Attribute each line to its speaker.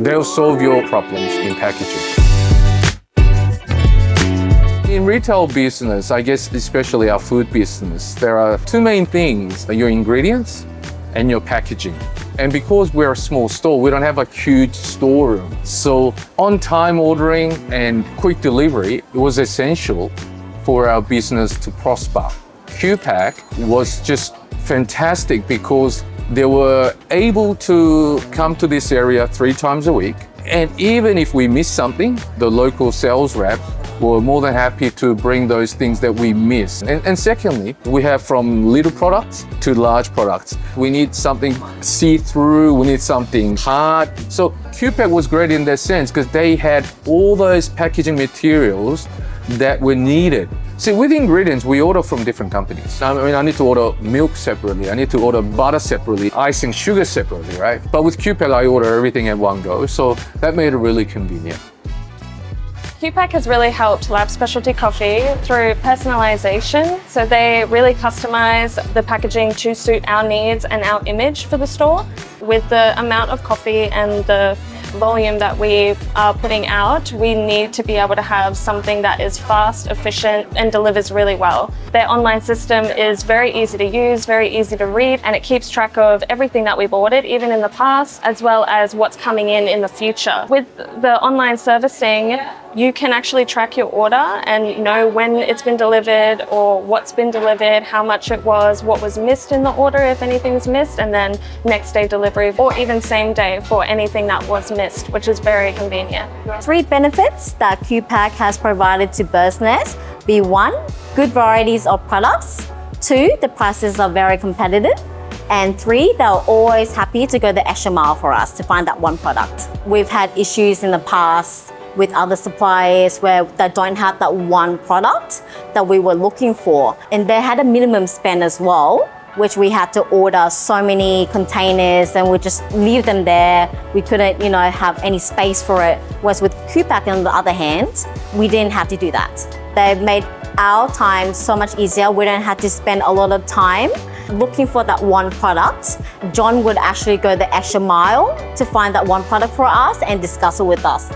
Speaker 1: They'll solve your problems in packaging. In retail business, I guess especially our food business, there are two main things: your ingredients and your packaging. And because we're a small store, we don't have a huge storeroom. So on-time ordering and quick delivery was essential for our business to prosper. Qpack was just fantastic because they were able to come to this area 3 times a week. And even if we missed something, the local sales rep were more than happy to bring those things that we miss. And secondly, we have from little products to large products. We need something see-through, we need something hard. So Qpack was great in that sense because they had all those packaging materials that were needed. See, with ingredients, we order from different companies. I mean, I need to order milk separately. I need to order butter separately, icing, sugar separately, right? But with Qpack, I order everything at one go. So that made it really convenient.
Speaker 2: Qpack has really helped Lab Specialty Coffee through personalization. So they really customize the packaging to suit our needs and our image for the store. With the amount of coffee and the volume that we are putting out, we need to be able to have something that is fast, efficient, and delivers really well. Their online system is very easy to use, very easy to read, and it keeps track of everything that we've ordered, even in the past, as well as what's coming in the future. With the online servicing, you can actually track your order and know when it's been delivered or what's been delivered, how much it was, what was missed in the order if anything's missed, and then next day delivery or even same day for anything that was missed, which is very convenient.
Speaker 3: 3 benefits that Qpack has provided to business be 1, good varieties of products, 2, the prices are very competitive, and 3, they're always happy to go the extra mile for us to find that one product. We've had issues in the past with other suppliers where they don't have that one product that we were looking for. And they had a minimum spend as well, which we had to order so many containers and we just leave them there. We couldn't, have any space for it. Whereas with Qpack, on the other hand, we didn't have to do that. They made our time so much easier. We don't have to spend a lot of time looking for that one product. John would actually go the extra mile to find that one product for us and discuss it with us.